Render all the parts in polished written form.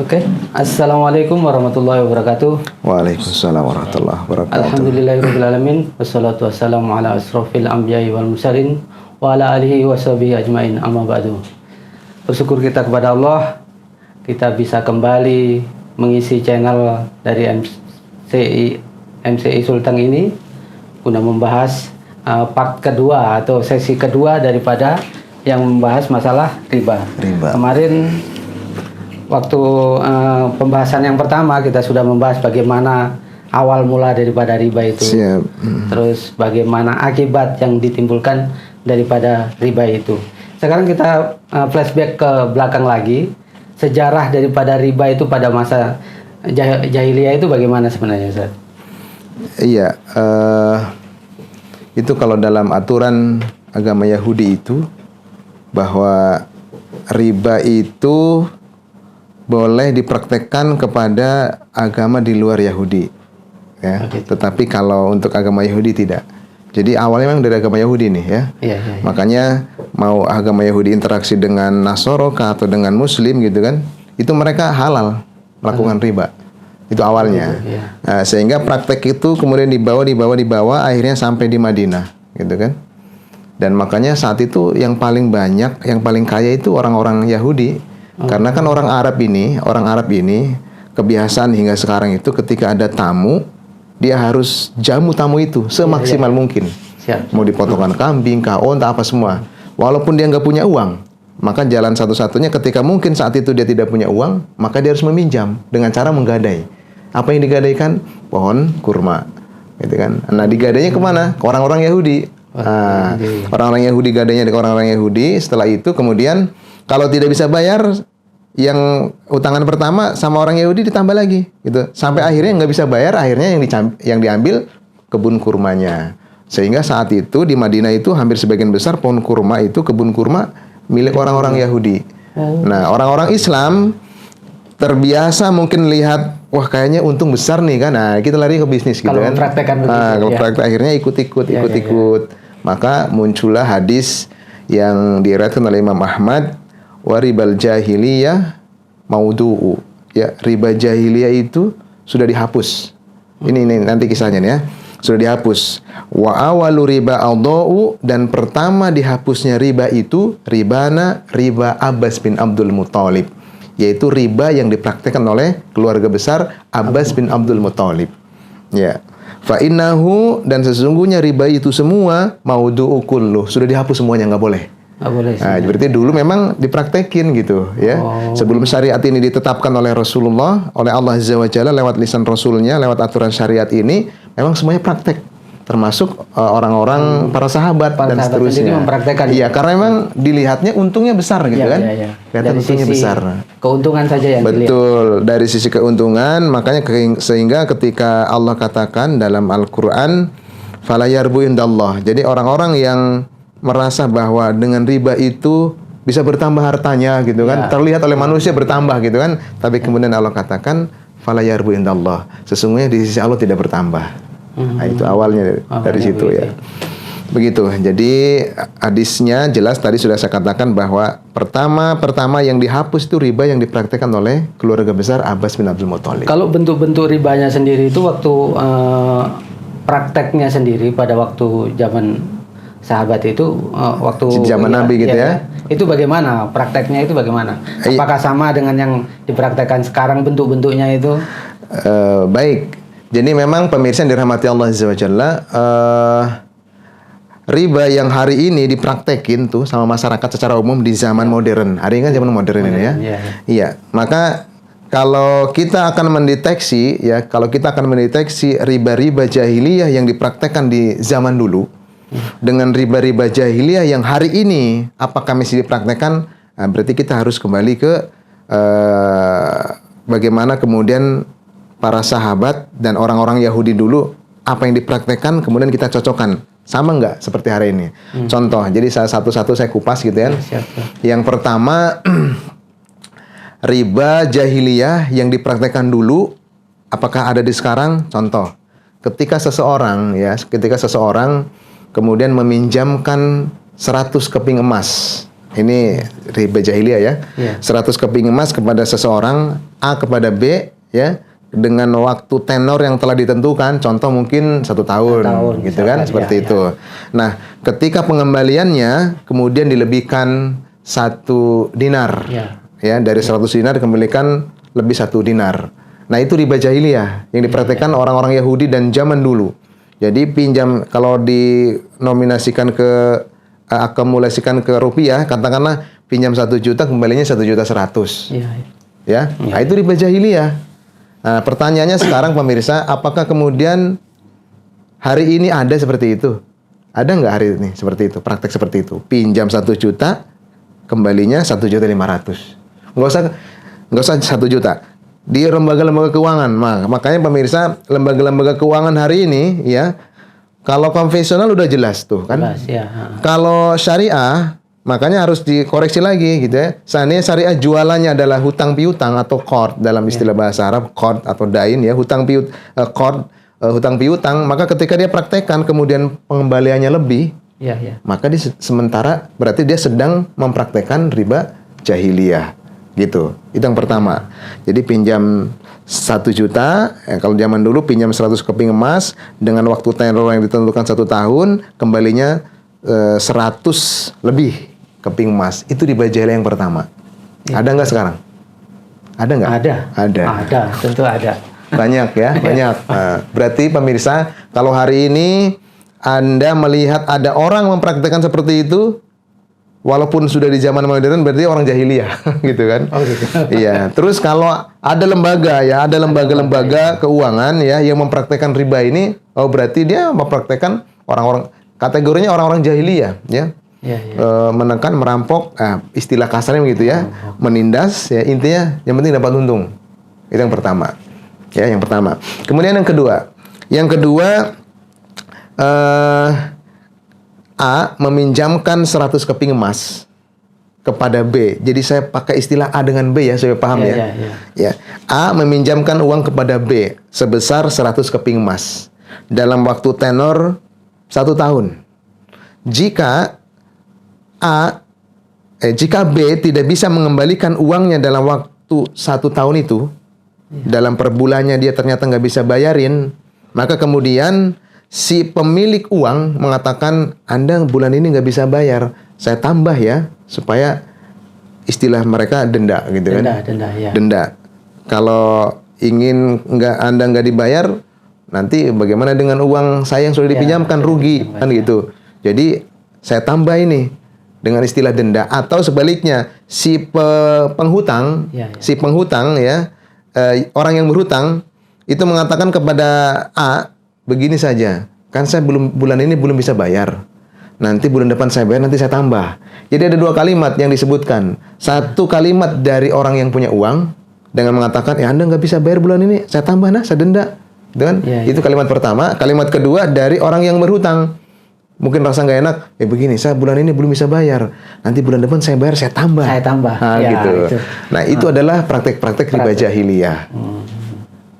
Oke, Assalamualaikum warahmatullahi wabarakatuh. Waalaikumsalam warahmatullahi wabarakatuh. Alhamdulillahirrahmanirrahim. Wassalatu wassalamu ala asrofil anbiya'i wal mursalin wa ala alihi wa sahbihi ajmain, amma ba'du. Bersyukur kita kepada Allah, kita bisa kembali mengisi channel dari MCI Sultan ini guna membahas part kedua atau sesi kedua daripada yang membahas masalah riba. Kemarin waktu pembahasan yang pertama kita sudah membahas bagaimana awal mula daripada riba itu. Siap. Terus bagaimana akibat yang ditimbulkan daripada riba itu. Sekarang kita flashback ke belakang lagi. Sejarah daripada riba itu pada masa jahiliyah itu bagaimana sebenarnya, Ustaz? Iya, itu kalau dalam aturan agama Yahudi itu bahwa riba itu boleh dipraktekkan kepada agama di luar Yahudi, ya. Tetapi kalau untuk agama Yahudi tidak. Jadi awalnya memang dari agama Yahudi nih, ya. Iya. Makanya mau agama Yahudi interaksi dengan Nasoro atau dengan Muslim gitu kan, itu mereka halal melakukan riba. Itu awalnya. Nah, sehingga praktek itu kemudian dibawa, akhirnya sampai di Madinah, gitu kan. Dan makanya saat itu yang paling banyak, yang paling kaya itu orang-orang Yahudi. Karena kan orang Arab ini kebiasaan hingga sekarang itu ketika ada tamu, dia harus jamu tamu itu semaksimal mungkin. Mau dipotongkan kambing, onta, apa semua. Walaupun dia nggak punya uang, maka jalan satu-satunya ketika mungkin saat itu dia tidak punya uang, maka dia harus meminjam dengan cara menggadai. Apa yang digadaikan? Pohon kurma, gitu kan. Nah, digadainya kemana? Ke orang-orang Yahudi. Orang-orang Yahudi gadainya ke orang-orang Yahudi. Setelah itu kemudian kalau tidak bisa bayar yang utangan pertama sama orang Yahudi ditambah lagi, gitu. Sampai akhirnya nggak bisa bayar, akhirnya yang diambil kebun kurmanya. Sehingga saat itu di Madinah itu hampir sebagian besar pohon kurma itu kebun kurma milik orang-orang Yahudi. Nah, orang-orang Islam terbiasa mungkin lihat, wah kayaknya untung besar nih kan. Nah, kita lari ke bisnis gitu kan. Kalau praktek akhirnya ikut. Maka muncullah hadis yang diriwayatkan oleh Imam Ahmad, waribal jahiliyah maudu'u. Ya, riba jahiliyah itu sudah dihapus. Ini nanti kisahnya nih, ya. Sudah dihapus. Wa awalu riba adau, dan pertama dihapusnya riba itu riba Abbas bin Abdul Muthalib, yaitu riba yang dipraktikkan oleh keluarga besar Abbas bin Abdul Muthalib. Ya. Fa innahu, dan sesungguhnya riba itu semua maudu'u kulluh, sudah dihapus semuanya, nggak boleh. Nah, berarti dulu memang dipraktekin gitu, ya. Sebelum syariat ini ditetapkan oleh Rasulullah, oleh Allah Azza wa Jalla lewat lisan Rasulnya, lewat aturan syariat ini, memang semuanya praktek, termasuk orang-orang para sahabat dan seterusnya. Iya, karena memang dilihatnya untungnya besar gitu kan. Kelihatan untungnya besar. Keuntungan saja yang dilihat. Betul, dari sisi keuntungan, makanya sehingga ketika Allah katakan dalam Al-Qur'an, fala yarbu indallah. Jadi orang-orang yang merasa bahwa dengan riba itu bisa bertambah hartanya gitu kan, terlihat oleh manusia bertambah gitu kan, tapi kemudian Allah katakan fala yarbu indallah, sesungguhnya di sisi Allah tidak bertambah. Nah, itu awalnya dari situ, ya. Begitu. Jadi hadisnya jelas tadi sudah saya katakan bahwa pertama yang dihapus itu riba yang dipraktekkan oleh keluarga besar Abbas bin Abdul Muthalib. Kalau bentuk-bentuk ribanya sendiri itu waktu prakteknya sendiri pada waktu zaman sahabat itu, waktu zaman Nabi gitu, ya. Itu bagaimana prakteknya, itu bagaimana? Apakah sama dengan yang dipraktekkan sekarang bentuk-bentuknya itu? Baik. Jadi memang pemirsa yang dirahmati Allah Azza wa Jalla, riba yang hari ini dipraktekin tuh sama masyarakat secara umum di zaman modern. Hari ini kan zaman modern ini, ya. Iya. Maka kalau kita akan mendeteksi riba-riba jahiliyah yang dipraktekkan di zaman dulu dengan riba-riba jahiliyah yang hari ini apakah masih dipraktekkan? Nah, berarti kita harus kembali ke bagaimana kemudian para sahabat dan orang-orang Yahudi dulu, apa yang dipraktekkan kemudian kita cocokkan sama nggak seperti hari ini. Contoh, jadi satu-satu saya kupas gitu, ya. Yang pertama, riba jahiliyah yang dipraktekkan dulu apakah ada di sekarang? Contoh, ketika seseorang kemudian meminjamkan 100 keping emas Ini riba jahiliyah ya. 100 keping emas kepada seseorang, A kepada B, ya, dengan waktu tenor yang telah ditentukan. Contoh mungkin 1 tahun gitu kan, seperti itu. Nah, ketika pengembaliannya kemudian dilebihkan 1 dinar, ya, dari 100 dinar dikembalikan lebih 1 dinar. Nah, itu riba jahiliyah yang dipraktekkan orang-orang Yahudi dan zaman dulu. Jadi pinjam, kalau dinominasikan ke akumulasikan ke rupiah, katakanlah pinjam 1 juta, kembalinya 1.100.000. Ya. Nah, itu riba jahiliyah. Nah, pertanyaannya sekarang pemirsa, apakah kemudian hari ini ada seperti itu? Ada nggak hari ini seperti itu, praktek seperti itu? Pinjam 1 juta, kembalinya 1.500.000. Nggak usah 1 juta. Di lembaga-lembaga keuangan, makanya pemirsa, lembaga-lembaga keuangan hari ini, ya, kalau konvensional udah jelas tuh kan. Jelas, ya. Kalau syariah, makanya harus dikoreksi lagi gitu ya. Seandainya syariah jualannya adalah hutang piutang atau qard dalam istilah bahasa Arab, qard atau dain ya, hutang piutang, maka ketika dia praktekkan kemudian pengembaliannya lebih, maka dia sementara berarti dia sedang mempraktekkan riba jahiliyah. Gitu. Itu yang pertama. Jadi pinjam 1 juta, kalau zaman dulu pinjam 100 keping emas dengan waktu tenor yang ditentukan 1 tahun, kembalinya 100 lebih keping emas. Itu riba jahiliyah yang pertama. Ada nggak sekarang? Ada nggak? Ada, tentu ada. Banyak ya, banyak. Nah, berarti pemirsa, kalau hari ini Anda melihat ada orang mempraktikkan seperti itu, walaupun sudah di zaman modern, berarti orang jahiliyah, gitu kan? Oh gitu. Iya. Terus kalau ada lembaga ya, ada lembaga-lembaga keuangan ya yang mempraktekkan riba ini, oh berarti dia mempraktekkan orang-orang, kategorinya orang-orang jahiliyah, ya. Menekan, merampok, istilah kasarnya begitu ya, menindas, ya, intinya yang penting dapat untung. Itu yang pertama. Ya, yang pertama. Kemudian yang kedua, A meminjamkan 100 keping emas kepada B. Jadi saya pakai istilah A dengan B ya, supaya paham ya. Ya. A meminjamkan uang kepada B sebesar 100 keping emas dalam waktu tenor 1 tahun. Jika B tidak bisa mengembalikan uangnya dalam waktu 1 tahun itu, dalam per bulannya dia ternyata nggak bisa bayarin, maka kemudian si pemilik uang mengatakan, Anda bulan ini nggak bisa bayar, saya tambah ya, supaya istilah mereka denda gitu kan. Denda. Kalau ingin Anda nggak dibayar, nanti bagaimana dengan uang saya yang sudah dipinjamkan, rugi kan gitu. Jadi saya tambah ini dengan istilah denda, atau sebaliknya si penghutang, orang yang berhutang itu mengatakan kepada A, begini saja, kan saya bulan ini belum bisa bayar. Nanti bulan depan saya bayar, nanti saya tambah. Jadi ada 2 kalimat yang disebutkan. 1 kalimat dari orang yang punya uang dengan mengatakan, ya Anda nggak bisa bayar bulan ini, saya tambah saya denda. Dan itu kalimat pertama. Kalimat kedua dari orang yang berhutang. Mungkin rasa nggak enak, begini, saya bulan ini belum bisa bayar, nanti bulan depan saya bayar, saya tambah. Nah, gitu. Itu. Nah, itu adalah praktek-praktek riba jahiliyah.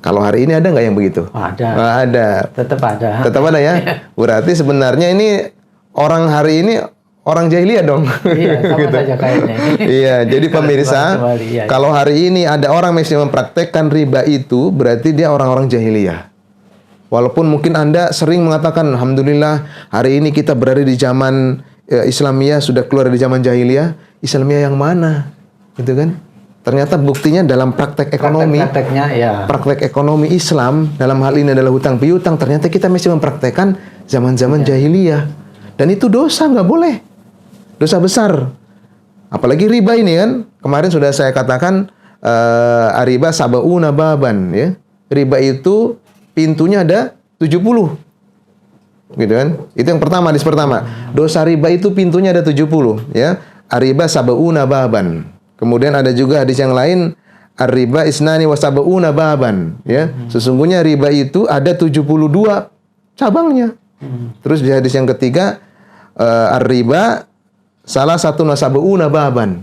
Kalau hari ini ada nggak yang begitu? Ada. Tetap ada. Tetap ada ya. Berarti sebenarnya ini orang hari ini orang jahiliyah dong. Iya, sama gitu. Saja kayaknya. Iya, jadi pemirsa, kalau hari ini ada orang yang mempraktekkan riba itu, berarti dia orang-orang jahiliyah. Walaupun mungkin Anda sering mengatakan, Alhamdulillah, hari ini kita berada di zaman Islamiyah, sudah keluar dari zaman jahiliyah. Islamiyah yang mana? Gitu kan? Ternyata buktinya dalam praktek ekonomi, praktek ekonomi Islam, dalam hal ini adalah hutang piutang, ternyata kita masih mempraktekkan zaman-zaman jahiliyah. Dan itu dosa, nggak boleh. Dosa besar. Apalagi riba ini kan, kemarin sudah saya katakan, riba sab'una baban. Ya. Riba itu pintunya ada 70. Gitu kan? Itu yang pertama, hadis pertama. Dosa riba itu pintunya ada 70. Ya. Riba sab'una baban. Kemudian ada juga hadis yang lain, ar-riba isnani wa sab'una baban, ya. Sesungguhnya riba itu ada 72 cabangnya. Terus di hadis yang ketiga, ar-riba salah satu sab'una baban.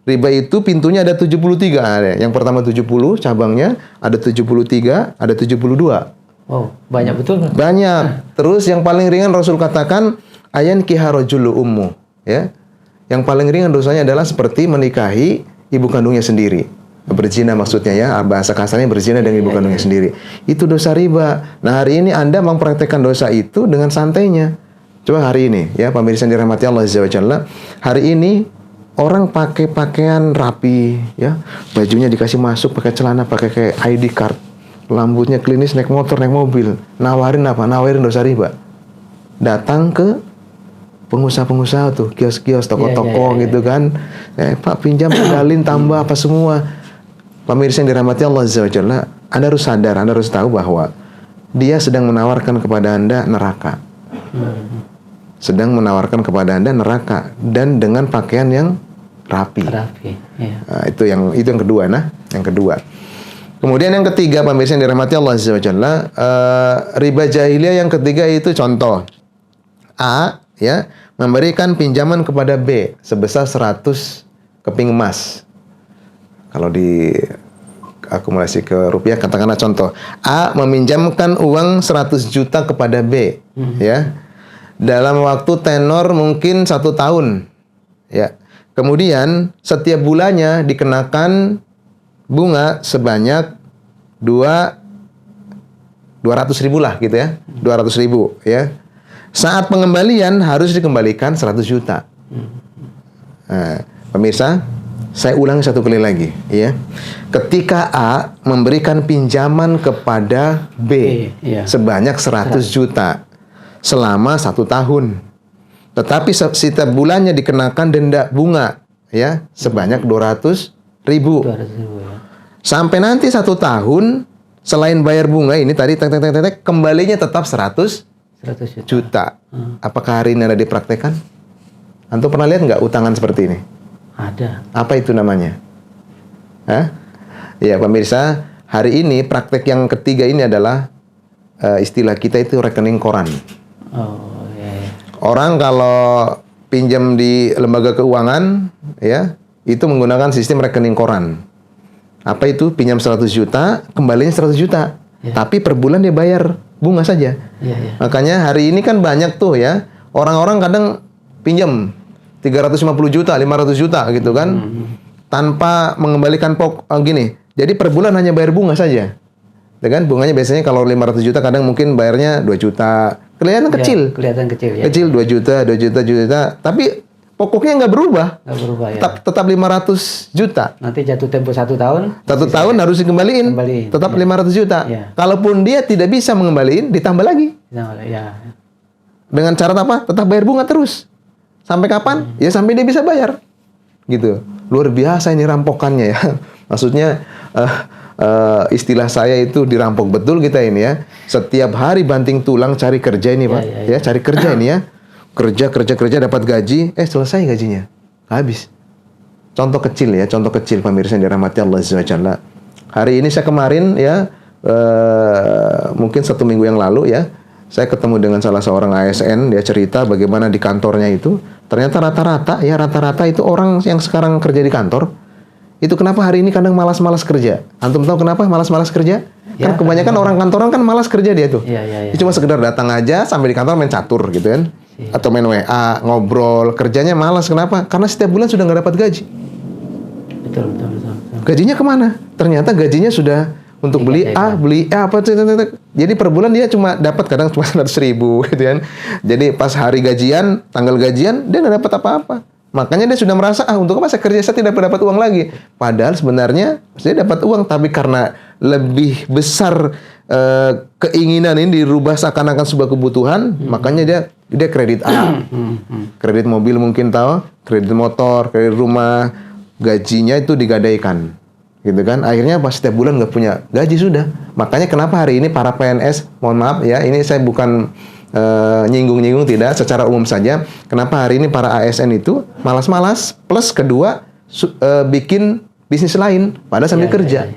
Riba itu pintunya ada 73. Yang pertama 70 cabangnya, ada 73, ada 72. Oh, banyak betul. Banyak. Terus yang paling ringan Rasul katakan, ayan kiharajulu ummu, ya. Yang paling ringan dosanya adalah seperti menikahi ibu kandungnya sendiri. Berzina maksudnya ya, bahasa kasarnya berzina dengan ibu kandungnya sendiri. Itu dosa riba. Nah, hari ini Anda mempraktekkan dosa itu dengan santainya. Coba hari ini ya, pemirsa yang dirahmati Allah Azza wa Jalla. Hari ini orang pakai pakaian rapi ya, bajunya dikasih masuk pakai celana, pakai kayak ID card. Rambutnya klinis, naik motor, naik mobil. Nawarin apa? Nawarin dosa riba. Datang ke pengusaha-pengusaha tuh, kios-kios, toko-toko gitu kan. Pak pinjam, pedalin, tambah apa semua. Pemirsa yang dirahmati Allah Azza wa Jalla, Anda harus sadar, Anda harus tahu bahwa dia sedang menawarkan kepada Anda neraka. Sedang menawarkan kepada Anda neraka dan dengan pakaian yang rapi. Ya. Nah, itu yang kedua. Nah, yang kedua. Kemudian yang ketiga, pemirsa yang dirahmati Allah Azza wa Jalla, riba jahiliyah yang ketiga itu contoh. A, ya, memberikan pinjaman kepada B sebesar 100 keping emas. Kalau di akumulasi ke rupiah, katakanlah contoh, A meminjamkan uang 100 juta kepada B, ya, dalam waktu tenor mungkin 1 tahun, ya. Kemudian setiap bulannya dikenakan bunga sebanyak 200.000 lah gitu ya, 200.000 ya. Saat pengembalian harus dikembalikan 100 juta. Nah, pemirsa, saya ulangi satu kali lagi ya. Ketika A memberikan pinjaman kepada B sebanyak 100 juta selama 1 tahun. Tetapi setiap bulannya dikenakan denda bunga ya sebanyak 200.000. Sampai nanti 1 tahun selain bayar bunga ini tadi kembalinya tetap 100 juta. Apakah hari ini ada dipraktekkan? Antum pernah lihat nggak utangan seperti ini? Ada. Apa itu namanya? Hah? Ya pemirsa, hari ini praktek yang ketiga ini adalah istilah kita itu rekening koran. Oh, ya. Orang kalau pinjam di lembaga keuangan, ya itu menggunakan sistem rekening koran. Apa itu? Pinjam 100 juta, kembalinya 100 juta. Ya. Tapi per bulan dia bayar bunga saja. Ya. Makanya hari ini kan banyak tuh ya, orang-orang kadang pinjam 350 juta, 500 juta gitu kan. Tanpa mengembalikan gini. Jadi per bulan hanya bayar bunga saja. Ya kan? Bunganya biasanya kalau 500 juta kadang mungkin bayarnya 2 juta. Kelihatan kecil. Ya, kelihatan kecil ya. Kecil 2 juta, 2 juta, 2 juta. Tapi pokoknya nggak berubah. Nggak berubah ya. Tetap 500 juta. Nanti jatuh tempo 1 tahun. 1 tahun harus dikembaliin. Tetap 500 juta. Ya. Kalaupun dia tidak bisa mengembaliin, ditambah lagi. Ya. Dengan cara apa? Tetap bayar bunga terus. Sampai kapan? Ya sampai dia bisa bayar. Gitu. Luar biasa ini rampokannya ya. Maksudnya istilah saya itu dirampok betul kita ini ya. Setiap hari banting tulang cari kerja ini Pak. Ya, cari kerja ini ya. Kerja dapat gaji, selesai gajinya. Habis. Contoh kecil ya, contoh kecil pemirsa yang dirahmati Allah Azza wa Jalla. Hari ini saya kemarin ya mungkin 1 minggu yang lalu ya, saya ketemu dengan salah seorang ASN, dia cerita bagaimana di kantornya itu, ternyata rata-rata itu orang yang sekarang kerja di kantor, itu kenapa hari ini kadang malas-malas kerja. Antum tahu kenapa malas-malas kerja? Ya, kan kebanyakan orang kantoran kan malas kerja dia tuh. Ya. Dia cuma sekedar datang aja sampai di kantor main catur gitu kan. Atau main WA, ngobrol, kerjanya malas. Kenapa? Karena setiap bulan sudah nggak dapat gaji. Betul. Gajinya kemana? Ternyata gajinya sudah untuk beli A, apa tuh. Jadi per bulan dia cuma dapat kadang cuma 100.000 gitu kan. Jadi pas hari gajian, tanggal gajian dia nggak dapat apa-apa. Makanya dia sudah merasa untuk apa saya kerja, saya tidak dapat uang lagi. Padahal sebenarnya saya dapat uang, tapi karena lebih besar keinginan ini dirubah seakan-akan sebuah kebutuhan, makanya dia kredit A, kredit mobil mungkin tahu, kredit motor, kredit rumah, gajinya itu digadaikan. Gitu kan, akhirnya pas setiap bulan nggak punya gaji sudah. Makanya kenapa hari ini para PNS, mohon maaf ya, ini saya bukan nyinggung-nyinggung, tidak, secara umum saja. Kenapa hari ini para ASN itu malas-malas, plus kedua bikin bisnis lain, padahal sambil kerja.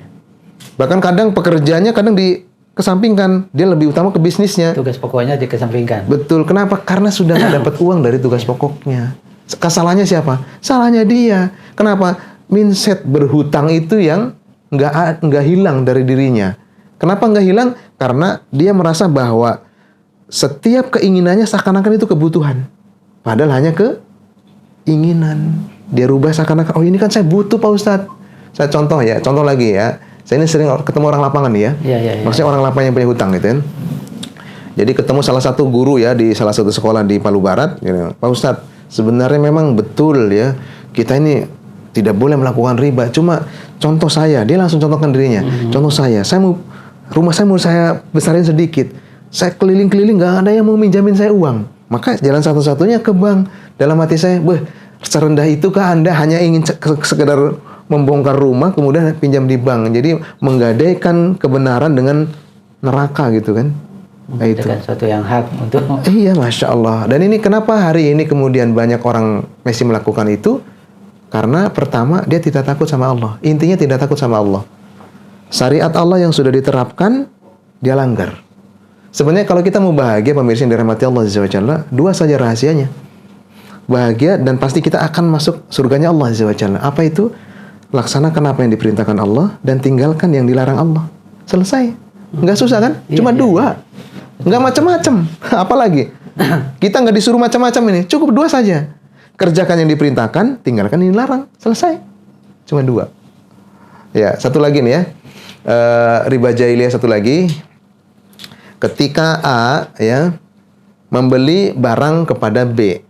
Bahkan kadang pekerjaannya kadang dikesampingkan, dia lebih utama ke bisnisnya. Tugas pokoknya dikesampingkan. Betul, kenapa? Karena sudah nggak dapat uang dari tugas pokoknya. Kesalahannya siapa? Salahnya dia. Kenapa? Mindset berhutang itu yang nggak hilang dari dirinya. Kenapa nggak hilang? Karena dia merasa bahwa setiap keinginannya seakan-akan itu kebutuhan. Padahal hanya keinginan. Dia rubah seakan-akan, oh ini kan saya butuh Pak Ustadz. Saya contoh lagi ya. Saya ini sering ketemu orang lapangan nih ya. Maksudnya orang lapangan yang punya hutang gitu kan. Jadi ketemu salah satu guru ya di salah satu sekolah di Palu Barat. Gitu. Pak Ustadz, sebenarnya memang betul ya. Kita ini tidak boleh melakukan riba. Cuma contoh saya, dia langsung contohkan dirinya. Contoh saya rumah saya mau saya besarin sedikit. Saya keliling-keliling nggak ada yang mau minjamin saya uang. Maka jalan satu-satunya ke bank. Dalam hati saya, serendah itukah Anda hanya ingin sekedar membongkar rumah kemudian pinjam di bank. Jadi menggadaikan kebenaran dengan neraka gitu kan. Nah, itu suatu yang hak untuk iya, Masya Allah. Dan ini kenapa hari ini kemudian banyak orang masih melakukan itu? Karena pertama dia tidak takut sama Allah. Intinya tidak takut sama Allah. Syariat Allah yang sudah diterapkan dia langgar. Sebenarnya kalau kita mau bahagia, pemirsa yang dirahmati Allah Azza wa Jalla, dua saja rahasianya. Bahagia dan pasti kita akan masuk surganya Allah Azza wa Jalla. Apa itu? Laksanakan apa yang diperintahkan Allah dan tinggalkan yang dilarang Allah. Selesai. Nggak susah kan? Cuma dua. Nggak macam-macam. Apalagi? Kita nggak disuruh macam-macam ini. Cukup dua saja. Kerjakan yang diperintahkan, tinggalkan yang dilarang. Selesai. Cuma dua. Ya, satu lagi nih ya. Riba jahiliyah satu lagi. Ketika A ya membeli barang kepada B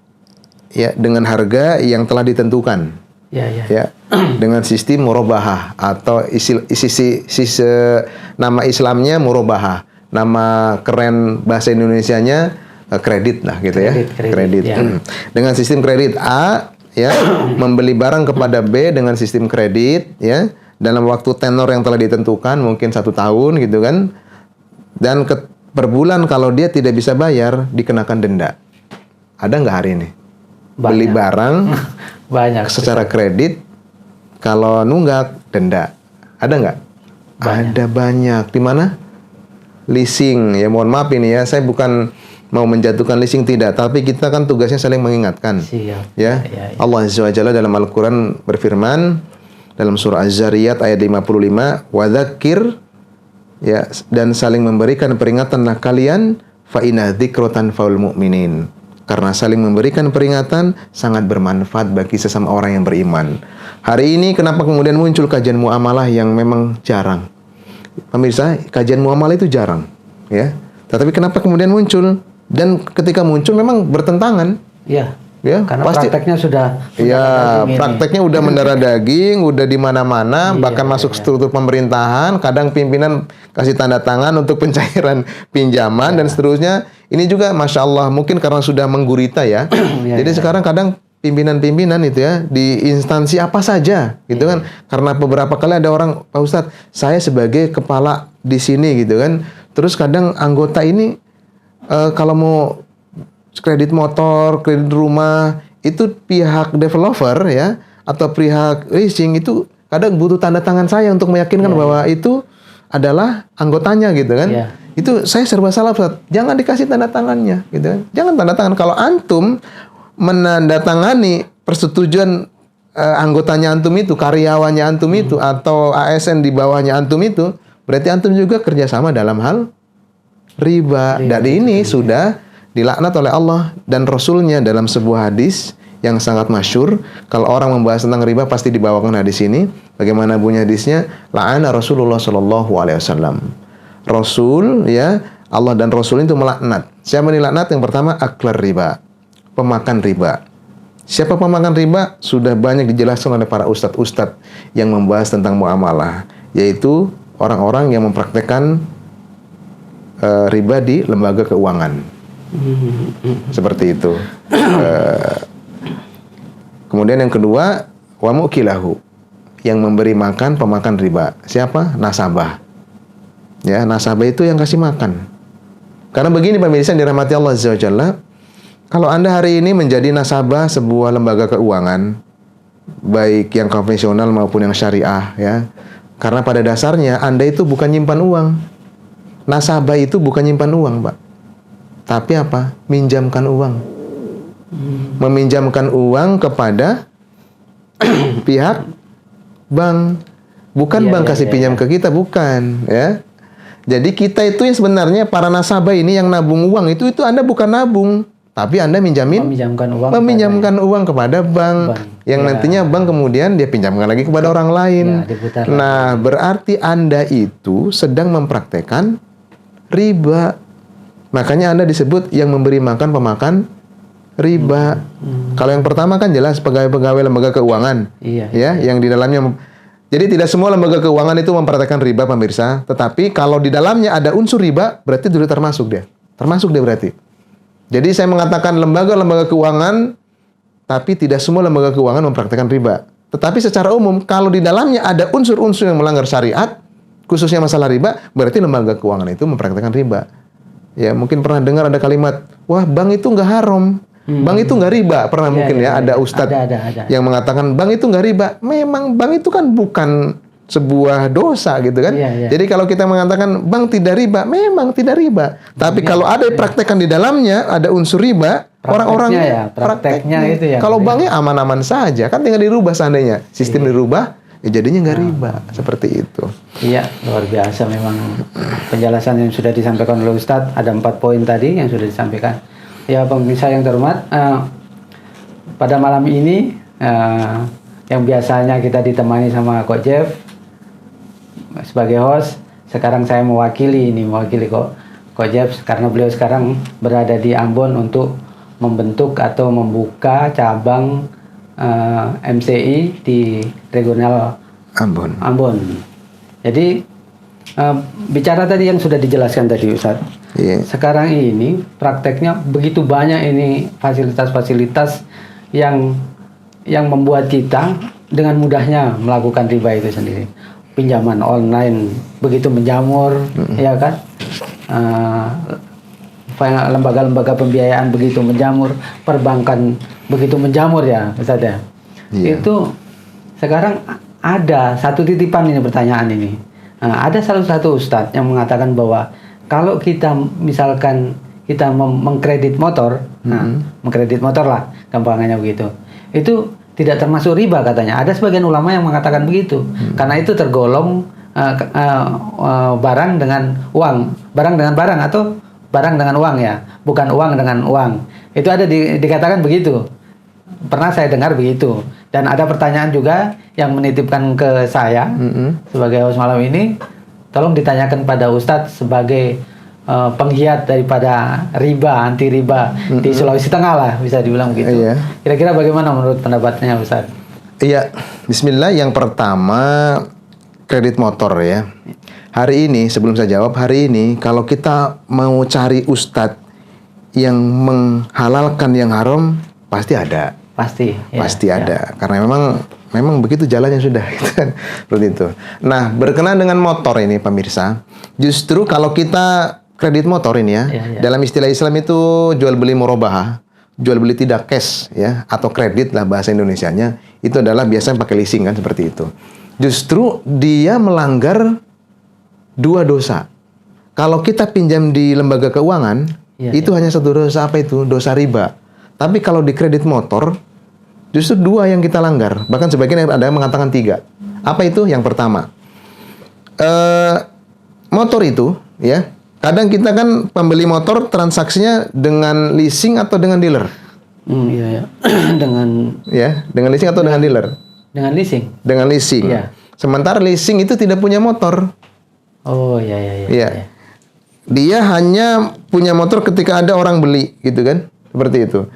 ya dengan harga yang telah ditentukan. Ya. Dengan sistem murabahah atau nama Islamnya murabahah. Nama keren bahasa Indonesianya kredit lah gitu ya. Kredit. Ya. Dengan sistem kredit A ya membeli barang kepada B dengan sistem kredit ya dalam waktu tenor yang telah ditentukan mungkin 1 tahun gitu kan. Dan per bulan kalau dia tidak bisa bayar dikenakan denda. Ada nggak hari ini? Banyak. Beli barang banyak secara kredit, kalau nunggak denda. Ada nggak? Ada banyak. Di mana? Leasing. Ya mohon maaf ini ya, saya bukan mau menjatuhkan leasing tidak, tapi kita kan tugasnya saling mengingatkan. Siap. Ya. Allah Azza wa Jalla dalam Al-Qur'an berfirman dalam surah Az-Zariyat ayat 55, "Wa dzakir" ya, dan saling memberikan peringatanlah kalian fa inna dzikratan faul mu'minin. Karena saling memberikan peringatan sangat bermanfaat bagi sesama orang yang beriman. Hari ini kenapa kemudian muncul kajian muamalah yang memang jarang? Pemirsa, kajian muamalah itu jarang, ya. Tetapi kenapa kemudian muncul? Dan ketika muncul memang bertentangan. Iya. Ya, karena pasti, prakteknya sudah prakteknya udah mendarah daging, udah di mana-mana, bahkan masuk struktur pemerintahan, kadang pimpinan kasih tanda tangan untuk pencairan pinjaman dan seterusnya. Ini juga Masya Allah mungkin karena sudah menggurita ya. Jadi sekarang kadang pimpinan-pimpinan itu ya di instansi apa saja gitu kan. Karena beberapa kali ada orang, Pak Ustadz, saya sebagai kepala di sini gitu kan. Terus kadang anggota ini kalau mau kredit motor, kredit rumah, itu pihak developer ya atau pihak leasing itu kadang butuh tanda tangan saya untuk meyakinkan bahwa itu adalah anggotanya gitu kan. Itu saya serba salah, Ustaz. Jangan dikasih tanda tangannya gitu kan. Jangan tanda tangan. Kalau antum menandatangani persetujuan anggotanya antum itu, karyawannya antum itu atau ASN di bawahnya antum itu, berarti antum juga kerjasama dalam hal riba. Dan ini sudah dilaknat oleh Allah dan Rasulnya dalam sebuah hadis yang sangat masyhur. Kalau orang membahas tentang riba pasti dibawakan hadis ini. Bagaimana bunyi hadisnya? La'ana Rasulullah sallallahu alaihi wasallam. Rasul ya, Allah dan Rasul itu melaknat. Siapa dilaknat? Yang pertama aklar riba, pemakan riba. Siapa pemakan riba? Sudah banyak dijelaskan oleh para ustadz-ustadz yang membahas tentang muamalah, yaitu orang-orang yang mempraktekkan riba di lembaga keuangan. Seperti itu. Kemudian yang kedua, wa mukilahu, yang memberi makan pemakan riba. Siapa? Nasabah. Ya, nasabah itu yang kasih makan. Karena begini pemirsa yang dirahmati Allah Azza wa Jalla, kalau Anda hari ini menjadi nasabah sebuah lembaga keuangan, baik yang konvensional maupun yang syariah ya. Karena pada dasarnya Anda itu bukan nyimpan uang. Nasabah itu bukan nyimpan uang, Pak. Tapi apa? Minjamkan uang. Meminjamkan uang kepada pihak bank. Bukan bank kasih pinjam ke kita, bukan. Ya. Jadi kita itu yang sebenarnya para nasabah ini yang nabung uang itu Anda bukan nabung. tapi Anda meminjamkan uang kepada bank yang nantinya bank kemudian dia pinjamkan lagi kepada orang lain. Nah, berarti Anda itu sedang mempraktekkan riba. Makanya Anda disebut yang memberi makan pemakan riba. Kalau yang pertama kan jelas pegawai-pegawai lembaga keuangan, yang di dalamnya. Jadi tidak semua lembaga keuangan itu mempraktekkan riba, pemirsa. Tetapi kalau di dalamnya ada unsur riba, berarti sudah termasuk dia. Termasuk dia berarti. Jadi saya mengatakan lembaga-lembaga keuangan, tapi tidak semua lembaga keuangan mempraktekkan riba. Tetapi secara umum, kalau di dalamnya ada unsur-unsur yang melanggar syariat, khususnya masalah riba, berarti lembaga keuangan itu mempraktekkan riba. Ya, mungkin pernah dengar ada kalimat, wah bank itu nggak haram. Bank itu nggak riba, pernah mungkin ada ustadz yang mengatakan bank itu nggak riba. Memang bank itu kan bukan sebuah dosa gitu kan. Jadi kalau kita mengatakan bank tidak riba, memang tidak riba. Tapi kalau ada praktekan di dalamnya, ada unsur riba, orang-orang prakteknya itu ya. Kalau banknya aman-aman saja, kan tinggal dirubah seandainya sistem dirubah, ya jadinya nggak riba, seperti itu. Iya, luar biasa memang penjelasan yang sudah disampaikan oleh Ustadz. Ada 4 poin tadi yang sudah disampaikan. Ya, pemirsa yang terhormat, pada malam ini yang biasanya kita ditemani sama Kok Jeff sebagai host, sekarang saya mewakili Kok Jeff karena beliau sekarang berada di Ambon untuk membentuk atau membuka cabang MCI di regional Ambon. Jadi bicara tadi yang sudah dijelaskan tadi Ustadz. Sekarang ini prakteknya begitu banyak ini fasilitas-fasilitas yang membuat kita dengan mudahnya melakukan riba itu sendiri. Pinjaman online begitu menjamur, ya kan? Lembaga-lembaga pembiayaan begitu menjamur, perbankan begitu menjamur ya, Ustaz ya. Itu sekarang ada satu titipan ini pertanyaan ini. Ada salah satu Ustadz yang mengatakan bahwa kalau kita misalkan kita mengkredit motor, mengkredit motor lah, gampangannya begitu. Itu tidak termasuk riba katanya. Ada sebagian ulama yang mengatakan begitu, karena itu tergolong barang dengan uang, barang dengan barang atau barang dengan uang ya, bukan uang dengan uang. Itu ada dikatakan begitu. Pernah saya dengar begitu. Dan ada pertanyaan juga yang menitipkan ke saya sebagai host malam ini. Tolong ditanyakan pada Ustadz sebagai penggiat daripada riba, anti riba di Sulawesi Tengah lah, bisa dibilang begitu. Kira-kira bagaimana menurut pendapatnya Ustadz? Iya, bismillah. Yang pertama, kredit motor ya. Hari ini, sebelum saya jawab, hari ini kalau kita mau cari Ustadz yang menghalalkan yang haram, pasti ada. Pasti ada. Karena memang begitu jalannya sudah gitu kan. Seperti itu. Nah, berkenaan dengan motor ini pemirsa, justru kalau kita kredit motor ini ya, dalam istilah Islam itu jual beli murabahah, jual beli tidak cash ya, atau kredit lah bahasa Indonesianya, itu adalah biasanya pakai leasing kan, seperti itu. Justru dia melanggar 2 dosa. Kalau kita pinjam di lembaga keuangan, itu hanya 1 dosa, apa itu? Dosa riba. Tapi kalau di kredit motor, justru 2 yang kita langgar. Bahkan sebagian ada yang mengatakan 3. Apa itu? Yang pertama, motor itu, ya, kadang kita kan pembeli motor transaksinya dengan leasing atau dengan dealer. dengan leasing atau dengan dealer? Dengan leasing. Dengan leasing. Sementara leasing itu tidak punya motor. Dia hanya punya motor ketika ada orang beli, gitu kan? Seperti itu.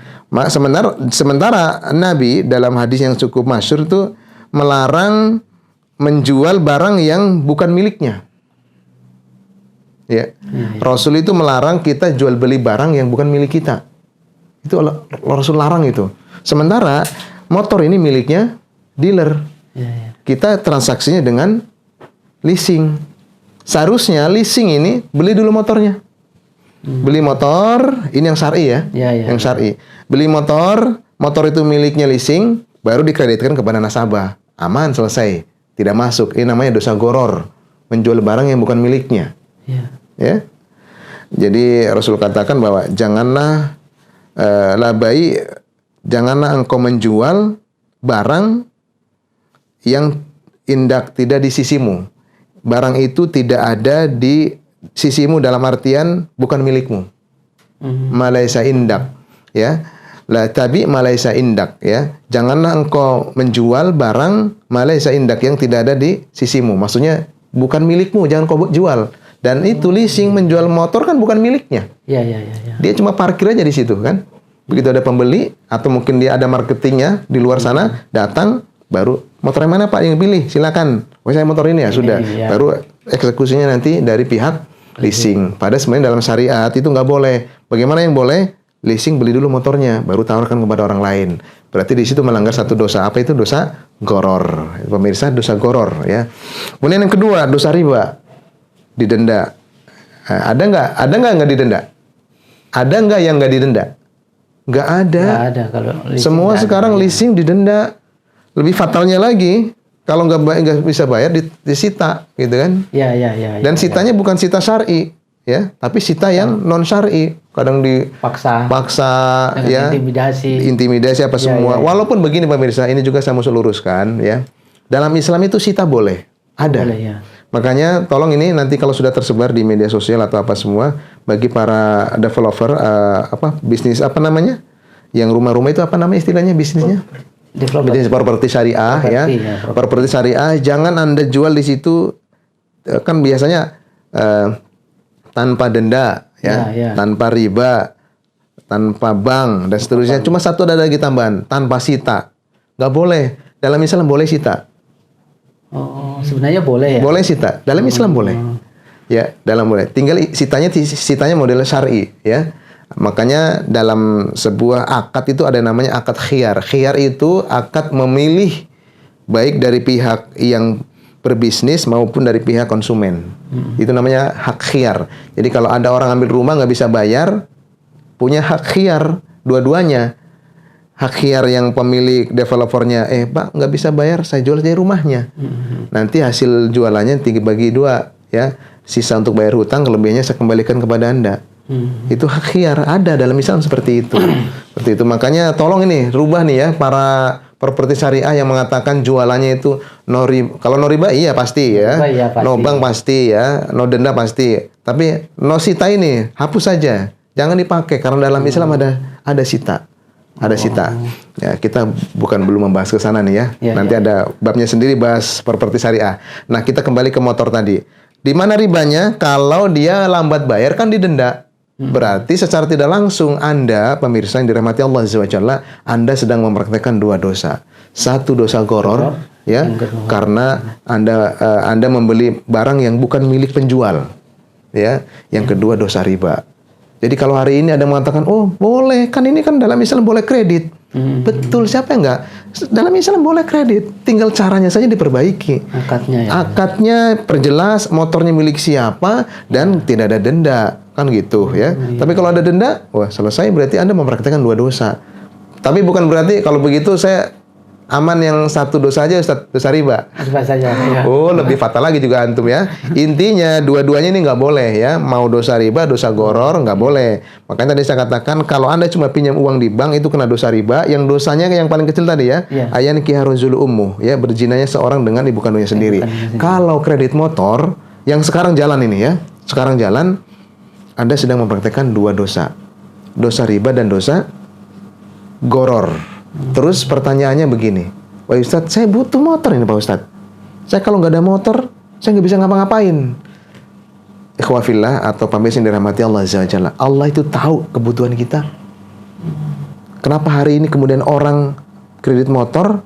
Sementara Nabi dalam hadis yang cukup masyhur itu melarang menjual barang yang bukan miliknya. Rasul itu melarang kita jual beli barang yang bukan milik kita. Itu Rasul larang itu. Sementara motor ini miliknya dealer. Kita transaksinya dengan leasing. Seharusnya leasing ini beli dulu motornya. Beli motor, ini yang syar'i ya, yang syar'i. Beli motor itu miliknya leasing, baru dikreditkan kepada nasabah. Aman, selesai. Tidak masuk. Ini namanya dosa goror, menjual barang yang bukan miliknya. Ya. Jadi Rasul katakan bahwa janganlah janganlah engkau menjual barang yang tidak di sisimu. Barang itu tidak ada di sisimu dalam artian bukan milikmu. Malaysa indak. ya. La tabi malaisa indak, ya. Janganlah engkau menjual barang malaisa indak yang tidak ada di sisimu. Maksudnya bukan milikmu, jangan kau jual. Dan itu leasing menjual motor kan bukan miliknya. Iya. Dia cuma parkir aja di situ kan. Begitu ada pembeli atau mungkin dia ada marketingnya di luar sana, datang baru motor yang mana Pak yang pilih? Silakan. Oh saya motor ini ya, sudah. Ya. Baru eksekusinya nanti dari pihak leasing. Padahal sebenarnya dalam syariat itu nggak boleh. Bagaimana yang boleh? Leasing beli dulu motornya, baru tawarkan kepada orang lain. Berarti di situ melanggar satu dosa. Apa itu dosa? Goror. Pemirsa, dosa goror ya. Kemudian yang kedua, dosa riba. Didenda. Ada nggak didenda? Ada nggak yang nggak didenda? Nggak ada. Nggak ada kalau semua sekarang leasing didenda. Lebih fatalnya lagi, kalau nggak bisa bayar disita, gitu kan? Iya. Dan sitanya bukan sita syar'i, ya, tapi sita yang non syar'i. Kadang dipaksa, ya, intimidasi apa semua. Walaupun begini pemirsa, ini juga saya mau luruskan, ya. Dalam Islam itu sita boleh, ada. Boleh, ya. Makanya tolong ini nanti kalau sudah tersebar di media sosial atau apa semua, bagi para developer bisnis apa namanya, yang rumah-rumah itu apa namanya istilahnya bisnisnya? Bisnis properti syariah, properti syariah. Jangan Anda jual di situ, kan biasanya tanpa denda, tanpa riba, tanpa bank dan seterusnya. Cuma satu ada lagi tambahan, tanpa sita. Nggak boleh. Dalam Islam boleh sita. Oh, sebenarnya boleh ya? Boleh sita. Dalam Islam boleh. Ya, dalam boleh. Tinggal sitanya model syar'i, ya. Makanya dalam sebuah akad itu ada namanya akad khiyar. Khiyar itu akad memilih baik dari pihak yang berbisnis maupun dari pihak konsumen. Itu namanya hak khiyar. Jadi kalau ada orang ambil rumah nggak bisa bayar, punya hak khiyar dua-duanya. Hak khiyar yang pemilik developernya, Pak nggak bisa bayar, saya jual saja rumahnya. Nanti hasil jualannya bagi dua, ya. Sisa untuk bayar hutang, kelebihannya saya kembalikan kepada Anda. Itu hak khiyar, ada dalam Islam seperti itu. Seperti itu. Makanya tolong ini rubah nih ya para properti syariah yang mengatakan jualannya itu no riba. Kalau no riba iya pasti ya. No bank pasti ya, no denda pasti. Tapi no sita ini hapus saja. Jangan dipakai karena dalam Islam ada sita. Ada sita. Ya, kita belum membahas ke sana nih ya. Nanti ada babnya sendiri bahas properti syariah. Nah, kita kembali ke motor tadi. Di mana ribanya? Kalau dia lambat bayar kan didenda. Berarti secara tidak langsung Anda, pemirsa yang dirahmati Allah Azza wa Jalla, Anda sedang mempraktekkan dua dosa. Satu dosa goror, ya, karena Anda membeli barang yang bukan milik penjual. Ya. Yang kedua dosa riba. Jadi kalau hari ini ada yang mengatakan, oh boleh, kan ini kan dalam Islam boleh kredit. Betul, siapa yang enggak? Dalam Islam boleh kredit, tinggal caranya saja diperbaiki. Akadnya perjelas, motornya milik siapa, dan tidak ada denda. Kan gitu ya. Tapi kalau ada denda, wah selesai, berarti Anda mempraktikkan dua dosa. Tapi bukan berarti kalau begitu saya aman yang satu dosa aja Ustaz, dosa riba. Oh, lebih fatal lagi juga antum ya. Intinya dua-duanya ini nggak boleh ya. Mau dosa riba, dosa goror nggak boleh. Makanya tadi saya katakan kalau Anda cuma pinjam uang di bank itu kena dosa riba. Yang dosanya yang paling kecil tadi ya. Ayan kiharuzul ummu ya, berzinanya seorang dengan ibu kandungnya sendiri. Kalau kredit motor yang sekarang jalan ini ya, sekarang jalan, Anda sedang mempraktekkan dua dosa. Dosa riba dan dosa goror. Terus pertanyaannya begini, Pak Ustadz, saya butuh motor ini Pak Ustadz. Saya kalau nggak ada motor, saya nggak bisa ngapa-ngapain. Ikhwafillah atau pemirsa yang dirahmati Allah Azza wa Jalla, Allah itu tahu kebutuhan kita. Kenapa hari ini kemudian orang kredit motor,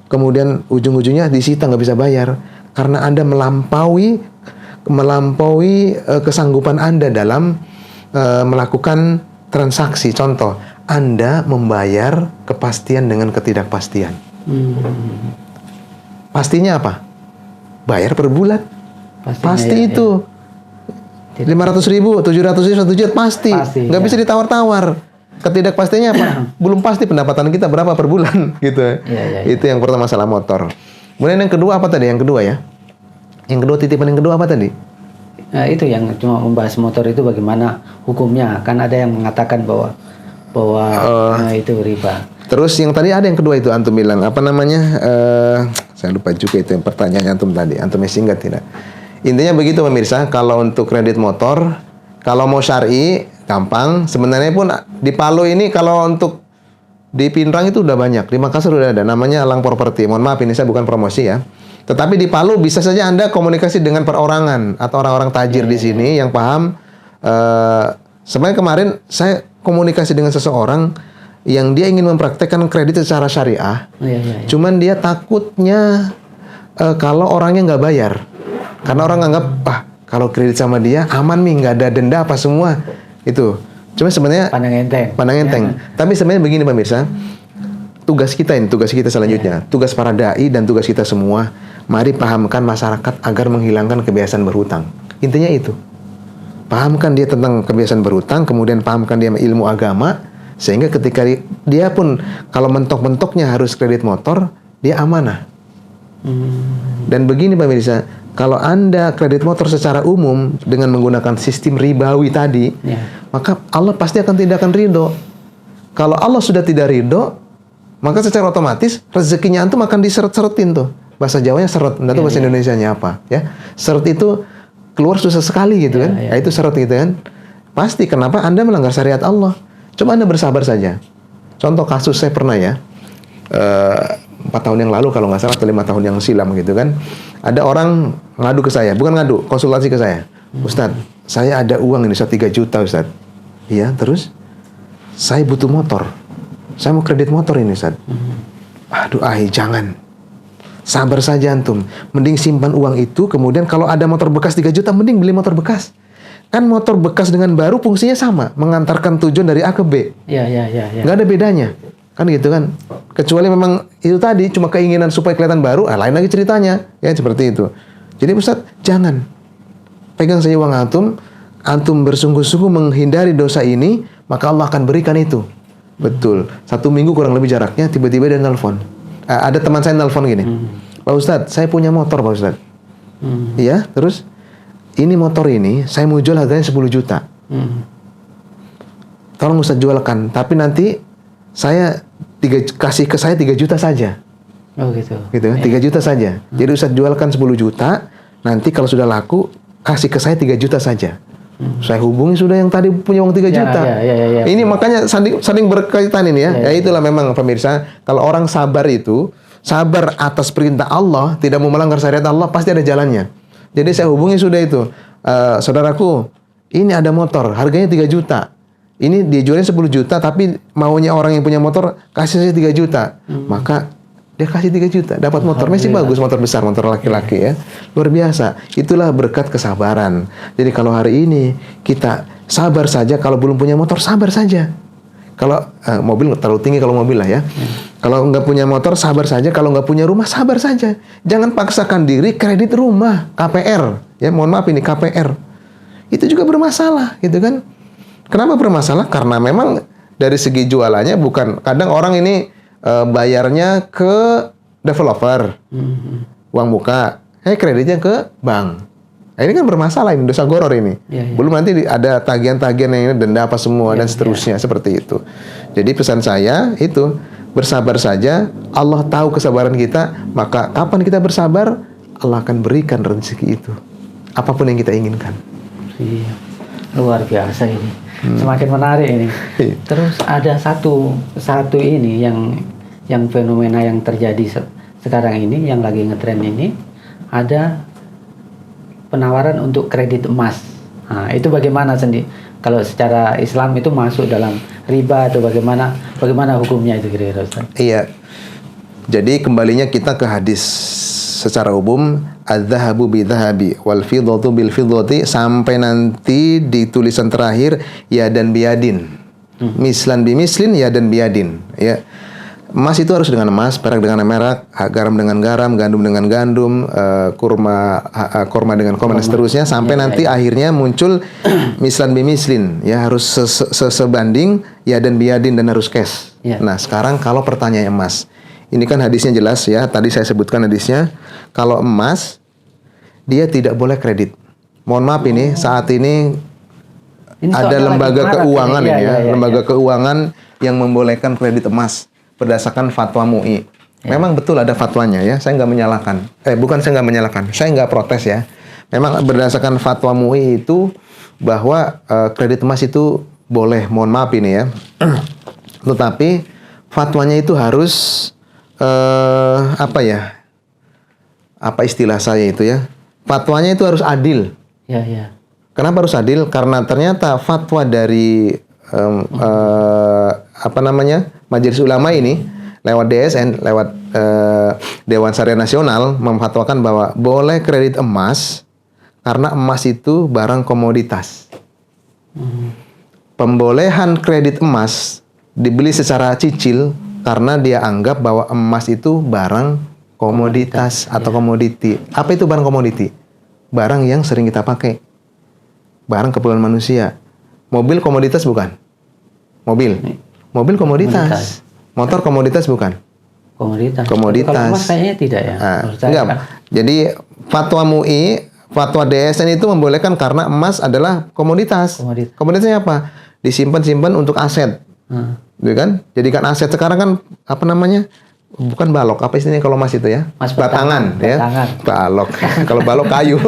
kemudian ujung-ujungnya disita nggak bisa bayar? Karena Anda melampaui kesanggupan Anda dalam melakukan transaksi. Contoh, Anda membayar kepastian dengan ketidakpastian. Pastinya apa? Bayar per bulan. Pasti itu. 500.000, 700.000, 1 juta pasti. Nggak bisa ditawar-tawar. Ketidakpastiannya apa? Belum pasti pendapatan kita berapa per bulan gitu. Itu yang pertama masalah motor. Kemudian yang kedua apa tadi? Yang kedua ya. Yang kedua, titipan yang kedua apa tadi? Nah, itu yang cuma membahas motor itu bagaimana hukumnya. Kan ada yang mengatakan bahwa itu riba. Terus yang tadi ada yang kedua itu antum bilang apa namanya? Saya lupa juga itu yang pertanyaannya antum tadi. Antum singkat tidak? Intinya begitu pemirsa, kalau untuk kredit motor, kalau mau syar'i, gampang. Sebenarnya pun di Palu ini kalau untuk di Pinrang itu udah banyak, di Makassar udah ada, namanya Elang Property. Mohon maaf ini saya bukan promosi ya. Tetapi di Palu bisa saja Anda komunikasi dengan perorangan atau orang-orang tajir di sini yang paham. Sebenarnya kemarin saya komunikasi dengan seseorang yang dia ingin mempraktekkan kredit secara syariah. Cuman dia takutnya kalau orangnya nggak bayar. Karena orang nganggap, kalau kredit sama dia aman nih, nggak ada denda apa semua. Itu. Cuma sebenarnya pandang enteng. Tapi sebenarnya begini pemirsa, tugas kita selanjutnya, tugas para dai dan tugas kita semua, mari pahamkan masyarakat agar menghilangkan kebiasaan berhutang. Intinya itu. Pahamkan dia tentang kebiasaan berhutang, kemudian pahamkan dia ilmu agama, sehingga ketika dia pun kalau mentok-mentoknya harus kredit motor, dia amanah. Dan begini pemirsa, kalau Anda kredit motor secara umum dengan menggunakan sistem ribawi tadi, maka Allah pasti akan tidak akan ridho. Kalau Allah sudah tidak ridho, maka secara otomatis rezekinya antum akan diseret-seretin tuh. Bahasa Jawanya seret, enggak tahu bahasa Indonesianya apa, ya. Seret itu keluar susah sekali gitu kan. Ya, itu seret gitu kan. Pasti kenapa Anda melanggar syariat Allah. Coba Anda bersabar saja. Contoh kasus saya pernah ya. 4 tahun yang lalu kalau nggak salah atau 5 tahun yang silam gitu kan. Ada orang ngadu ke saya, bukan ngadu, konsultasi ke saya. Ustadz, saya ada uang ini 3 juta Ustadz. Iya, terus? Saya butuh motor. Saya mau kredit motor ini Ustadz. Aduh, jangan. Sabar saja antum. Mending simpan uang itu, kemudian kalau ada motor bekas 3 juta, mending beli motor bekas. Kan motor bekas dengan baru fungsinya sama, mengantarkan tujuan dari A ke B. Iya. Nggak ada bedanya. Kan gitu kan. Kecuali memang itu tadi cuma keinginan supaya kelihatan baru, lain lagi ceritanya. Ya seperti itu. Jadi Ustadz, jangan. Pegang saja uang antum bersungguh-sungguh menghindari dosa ini, maka Allah akan berikan itu. Betul. 1 minggu kurang lebih jaraknya, tiba-tiba dia nelpon. Ada teman saya nelpon gini. Pak Ustadz, saya punya motor Pak Ustadz. Iya, terus? Ini motor ini, saya mau jual harganya 10 juta. Tolong Ustadz jualkan, tapi nanti kasih ke saya 3 juta saja. Oh gitu. Gitu, 3 juta saja. Jadi Ustadz jualkan 10 juta, nanti kalau sudah laku, kasih ke saya 3 juta saja. Saya hubungi sudah yang tadi punya uang 3 juta. Ya. Ini makanya saling berkaitan ini ya. Itulah memang pemirsa, kalau orang sabar itu, sabar atas perintah Allah, tidak mau melanggar syariat Allah, pasti ada jalannya. Jadi saya hubungi sudah itu. Saudaraku, ini ada motor, harganya 3 juta. Ini dijualin 10 juta, tapi maunya orang yang punya motor, kasih saya 3 juta. Maka dia kasih 3 juta, dapat motor. Masih bagus, motor besar, motor laki-laki ya. Luar biasa. Itulah berkat kesabaran. Jadi kalau hari ini kita sabar saja, kalau belum punya motor, sabar saja. Kalau mobil terlalu tinggi kalau mobil lah ya. Kalau nggak punya motor, sabar saja. Kalau nggak punya rumah, sabar saja. Jangan paksakan diri kredit rumah, KPR. Ya, mohon maaf ini KPR. Itu juga bermasalah, gitu kan? Kenapa bermasalah? Karena memang dari segi jualannya bukan. Kadang orang ini bayarnya ke developer, uang muka, kreditnya ke bank. Nah, ini kan bermasalah, ini dosa goror ini. Belum nanti ada tagihan-tagihan yang ini, denda apa semua dan seterusnya seperti itu. Jadi pesan saya itu bersabar saja. Allah tahu kesabaran kita, maka kapan kita bersabar, Allah akan berikan rezeki itu, apapun yang kita inginkan. Iya, luar biasa ini. Semakin menarik ini. Terus ada satu ini yang fenomena yang terjadi sekarang ini, yang lagi ngetren ini, ada penawaran untuk kredit emas. Nah, itu bagaimana Sendi? Kalau secara Islam itu masuk dalam riba atau bagaimana hukumnya itu kira-kira Ustaz? Iya. Jadi kembalinya kita ke hadis secara umum, adz-dzahabu bidz-dzahabi wal fiddatu bil fiddati, sampai nanti di tulisan terakhir ya dan biadin. Mislan bimislin ya dan biadin, ya. Emas itu harus dengan emas, perak dengan perak, garam dengan garam, gandum dengan gandum, korma dengan korma dan seterusnya, sampai nanti akhirnya muncul mislan bimislin, ya harus sebanding ya dan biadin, dan harus cash. Nah sekarang kalau pertanyaannya emas, ini kan hadisnya jelas ya, tadi saya sebutkan hadisnya. Kalau emas dia tidak boleh kredit. Mohon maaf ini saat ini ada lembaga keuangan ini ya, lembaga keuangan yang membolehkan kredit emas berdasarkan fatwa MUI. Memang betul ada fatwanya ya, saya nggak menyalahkan. Bukan saya nggak menyalahkan, saya nggak protes ya. Memang berdasarkan fatwa MUI itu bahwa kredit emas itu boleh, mohon maaf ini ya. Tetapi fatwanya itu harus apa ya? Apa istilah saya itu ya? Fatwanya itu harus adil. Ya, ya. Kenapa harus adil? Karena ternyata fatwa dari Majelis Ulama ini lewat DSN, lewat Dewan Syariah Nasional memfatwakan bahwa boleh kredit emas karena emas itu barang komoditas. Pembolehan kredit emas dibeli secara cicil karena dia anggap bahwa emas itu barang komoditas atau komoditi. Apa itu barang komoditi? Barang yang sering kita pakai. Barang keperluan manusia. Mobil komoditas bukan? Mobil komoditas. Motor komoditas bukan? Komoditas. Komoditas. Kalau emas kayaknya tidak ya. Enggak. Jadi fatwa MUI, fatwa DSN itu membolehkan karena emas adalah komoditas. Komoditasnya apa? Disimpan-simpan untuk aset. Gitu kan? Jadikan aset. Sekarang kan apa namanya? Bukan balok, apa istilahnya kalau emas itu ya? Mas batangan, ya. Balok. Kalau balok kayu.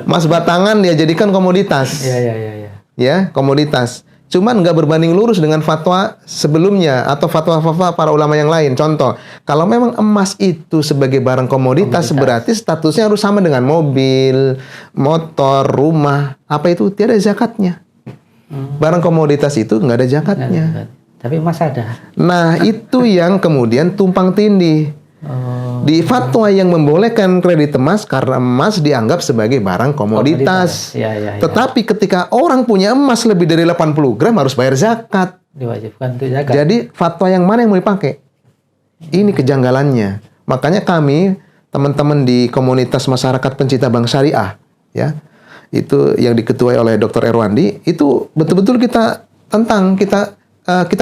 Emas batangan dia jadikan komoditas. Iya. Ya, komoditas. Cuman nggak berbanding lurus dengan fatwa sebelumnya atau fatwa-fatwa para ulama yang lain. Contoh, kalau memang emas itu sebagai barang komoditas, berarti statusnya harus sama dengan mobil, motor, rumah. Apa itu? Tiada zakatnya. Barang komoditas itu nggak ada zakatnya. Tapi emas ada. Nah, itu yang kemudian tumpang tindih. Di fatwa yang membolehkan kredit emas karena emas dianggap sebagai barang komoditas. Ya. Tetapi ketika orang punya emas lebih dari 80 gram harus bayar zakat. Diwajibkan untuk zakat. Jadi fatwa yang mana yang mau dipakai? Ini kejanggalannya. Makanya kami, teman-teman di komunitas masyarakat pencinta bank syariah, ya, itu yang diketuai oleh Dr. Erwandi, itu betul-betul kita tentang, kita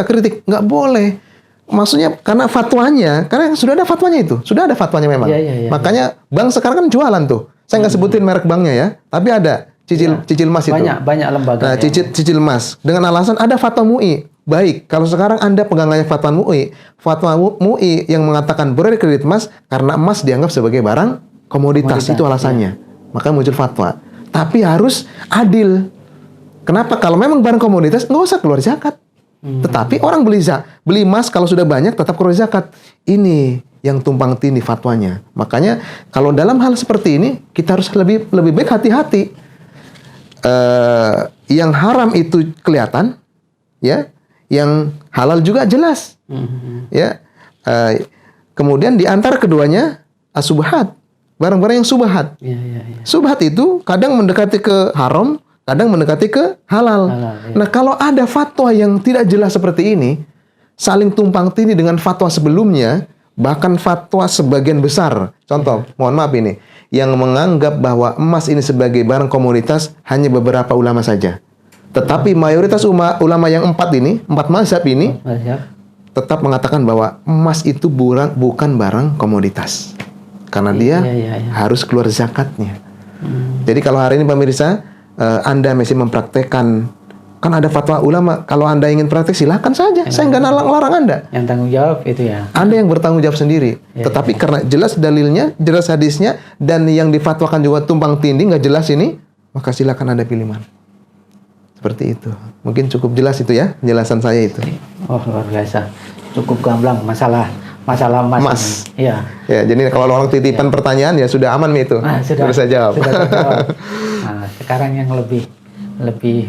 kritik. Nggak boleh. Maksudnya karena fatwanya, karena sudah ada fatwanya itu, sudah ada fatwanya memang. Iya. Makanya bank sekarang kan jualan tuh. Saya nggak sebutin merek banknya ya, tapi ada cicil mas itu. Banyak lembaga. Nah, cicil mas dengan alasan ada fatwa MUI. Baik, kalau sekarang Anda pegangannya fatwa MUI yang mengatakan boleh kredit emas karena emas dianggap sebagai barang komoditas itu alasannya. Maka muncul fatwa. Tapi harus adil. Kenapa? Kalau memang barang komoditas nggak usah keluar zakat. Tetapi orang beli emas kalau sudah banyak tetap keluar zakat. Ini yang tumpang tindih fatwanya. Makanya kalau dalam hal seperti ini kita harus lebih baik hati-hati. Yang haram itu kelihatan, ya. Yang halal juga jelas, ya. Kemudian di antara keduanya subhat, barang-barang yang subhat. Subhat itu kadang mendekati ke haram. Kadang mendekati ke halal. Ya. Nah, kalau ada fatwa yang tidak jelas seperti ini, saling tumpang tindih dengan fatwa sebelumnya, bahkan fatwa sebagian besar. Contoh, mohon maaf ini, yang menganggap bahwa emas ini sebagai barang komoditas hanya beberapa ulama saja. Tetapi mayoritas ulama yang empat mazhab ini, tetap mengatakan bahwa emas itu bukan barang komoditas. Karena dia harus keluar zakatnya. Jadi kalau hari ini pemirsa, Anda masih mempraktekkan, kan ada fatwa ulama, kalau Anda ingin praktek silahkan saja, saya nggak larang Anda. Yang tanggung jawab itu ya. Anda yang bertanggung jawab sendiri. Tetapi karena jelas dalilnya, jelas hadisnya, dan yang difatwakan juga tumpang tindih, nggak jelas ini, maka silakan Anda pilih mana. Seperti itu. Mungkin cukup jelas itu ya, penjelasan saya itu. Oh, luar biasa. Cukup gamblang masalah emas. Iya. Ya, jadi kalau orang titipan pertanyaan ya sudah aman itu. Sudah bisa jawab. Sudah terjawab. Nah, sekarang yang lebih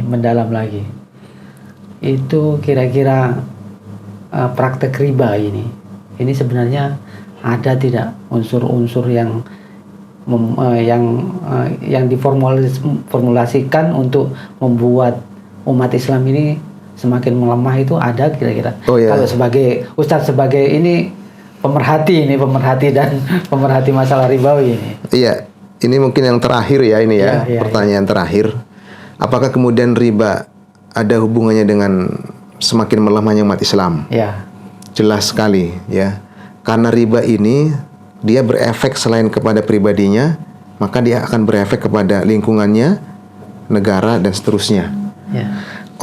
mendalam lagi. Itu kira-kira praktek riba ini. Ini sebenarnya ada tidak unsur-unsur yang diformulasikan untuk membuat umat Islam ini semakin melemah, itu ada kira-kira? Kalau sebagai Ustadz, sebagai ini pemerhati dan pemerhati masalah ribawi ini. Iya, ini mungkin yang terakhir ya ini ya, pertanyaan terakhir. Apakah kemudian riba ada hubungannya dengan semakin melemahnya umat Islam? Ya. Jelas sekali ya. Karena riba ini dia berefek selain kepada pribadinya, maka dia akan berefek kepada lingkungannya, negara dan seterusnya. Ya.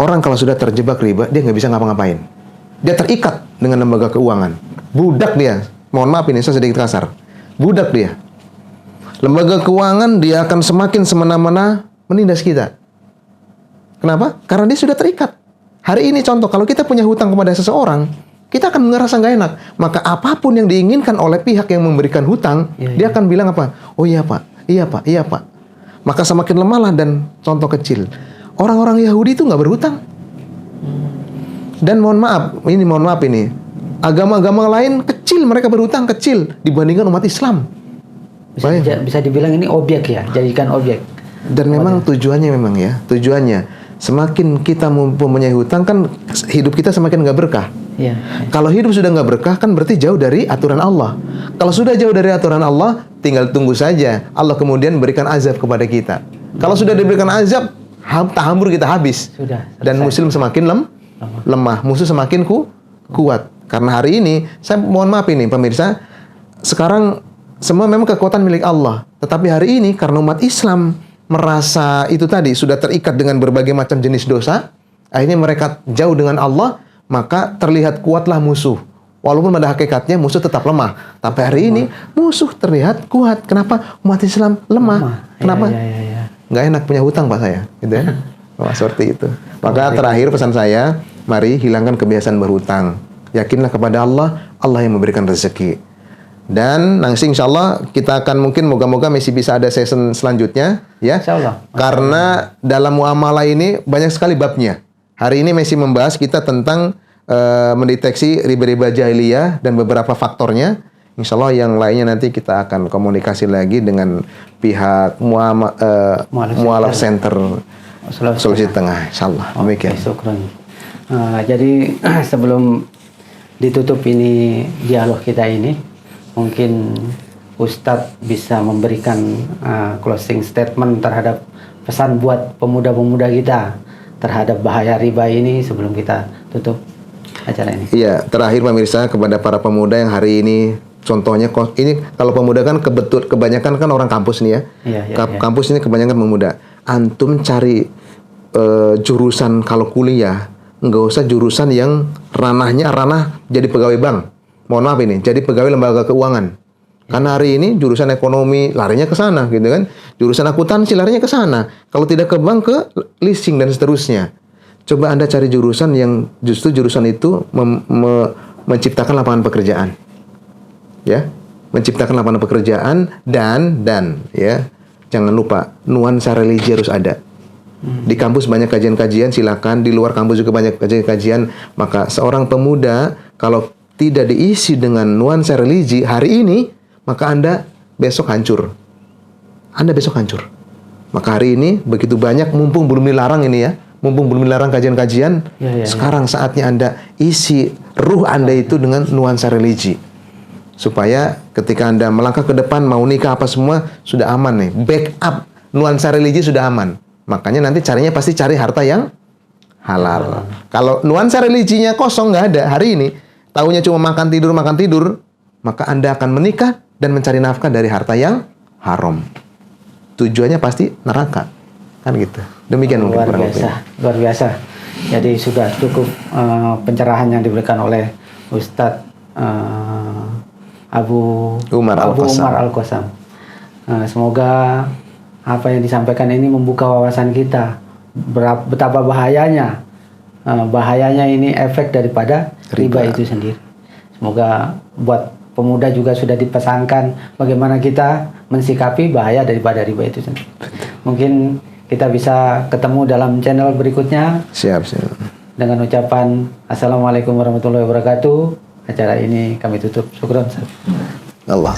Orang kalau sudah terjebak riba, dia nggak bisa ngapa-ngapain. Dia terikat dengan lembaga keuangan. Budak dia. Mohon maaf ini saya sedikit kasar. Budak dia. Lembaga keuangan dia akan semakin semena-mena menindas kita. Kenapa? Karena dia sudah terikat. Hari ini contoh, kalau kita punya hutang kepada seseorang, kita akan ngerasa nggak enak. Maka apapun yang diinginkan oleh pihak yang memberikan hutang, dia akan bilang apa? Oh iya Pak, iya Pak, iya Pak. Maka semakin lemahlah. Dan contoh kecil, orang-orang Yahudi itu nggak berhutang. Dan mohon maaf ini, agama-agama lain kecil, mereka berhutang kecil dibandingkan umat Islam. Bisa dibilang ini objek ya, jadikan objek. Dan memang tujuannya semakin kita mempunyai hutang kan hidup kita semakin nggak berkah. Ya. Kalau hidup sudah nggak berkah kan berarti jauh dari aturan Allah. Kalau sudah jauh dari aturan Allah, tinggal tunggu saja Allah kemudian berikan azab kepada kita. Kalau sudah diberikan azab, tahambur kita habis. Sudah. Dan muslim semakin lemah, musuh semakin kuat. Karena hari ini, saya mohon maaf ini pemirsa, sekarang semua memang kekuatan milik Allah. Tetapi hari ini karena umat Islam merasa itu tadi sudah terikat dengan berbagai macam jenis dosa, akhirnya mereka jauh dengan Allah, maka terlihat kuatlah musuh. Walaupun pada hakikatnya musuh tetap lemah. Tapi hari ini musuh terlihat kuat. Kenapa? Umat Islam lemah. Kenapa? Nggak enak punya hutang Pak saya, gitu ya. Wah, seperti itu. Maka terakhir pesan saya, mari hilangkan kebiasaan berhutang. Yakinlah kepada Allah, Allah yang memberikan rezeki. Dan nanti insya Allah kita akan mungkin moga-moga masih bisa ada season selanjutnya, ya. Insya Allah. Karena dalam muamalah ini banyak sekali babnya. Hari ini masih membahas kita tentang mendeteksi riba-riba jahiliyah dan beberapa faktornya. Insya Allah yang lainnya nanti kita akan komunikasi lagi dengan pihak Mualaf Center Sulawesi Tengah. Insya Allah. Demikian. Syukran. Jadi sebelum ditutup ini dialog kita ini, mungkin Ustadz bisa memberikan closing statement terhadap pesan buat pemuda-pemuda kita terhadap bahaya riba ini sebelum kita tutup acara ini. Iya, terakhir pemirsa kepada para pemuda yang hari ini, contohnya ini kalau pemuda kan kebanyakan kan orang kampus nih ya. Kampus ini kebanyakan pemuda. Antum cari jurusan kalau kuliah, nggak usah jurusan yang ranahnya ranah jadi pegawai bank. Mohon maaf ini, jadi pegawai lembaga keuangan. Karena hari ini jurusan ekonomi larinya ke sana, gitu kan? Jurusan akuntansi larinya ke sana. Kalau tidak ke bank, ke leasing dan seterusnya. Coba Anda cari jurusan yang justru jurusan itu menciptakan lapangan pekerjaan. Ya, menciptakan lapangan pekerjaan dan ya, jangan lupa nuansa religi harus ada. Di kampus banyak kajian-kajian, silakan. Di luar kampus juga banyak kajian-kajian. Maka seorang pemuda kalau tidak diisi dengan nuansa religi hari ini, maka Anda besok hancur. Anda besok hancur. Maka hari ini begitu banyak, mumpung belum dilarang ini ya, mumpung belum dilarang kajian-kajian, sekarang saatnya Anda isi ruh Anda itu dengan nuansa religi. Supaya ketika Anda melangkah ke depan, mau nikah apa semua, sudah aman nih. Backup nuansa religi sudah aman. Makanya nanti carinya pasti cari harta yang halal. Kalau nuansa religinya kosong, nggak ada hari ini, taunya cuma makan tidur, maka Anda akan menikah dan mencari nafkah dari harta yang haram. Tujuannya pasti neraka. Kan gitu. Demikian mungkin luar biasa. Jadi sudah cukup pencerahan yang diberikan oleh Ustadz Abu Umar Al-Qassam. Semoga apa yang disampaikan ini membuka wawasan kita betapa bahayanya ini efek daripada riba itu sendiri. Semoga buat pemuda juga sudah dipesankan bagaimana kita mensikapi bahaya daripada riba itu sendiri. Mungkin kita bisa ketemu dalam channel berikutnya. Siap. Dengan ucapan Assalamualaikum warahmatullahi wabarakatuh. Acara ini kami tutup. Syukran. Allah.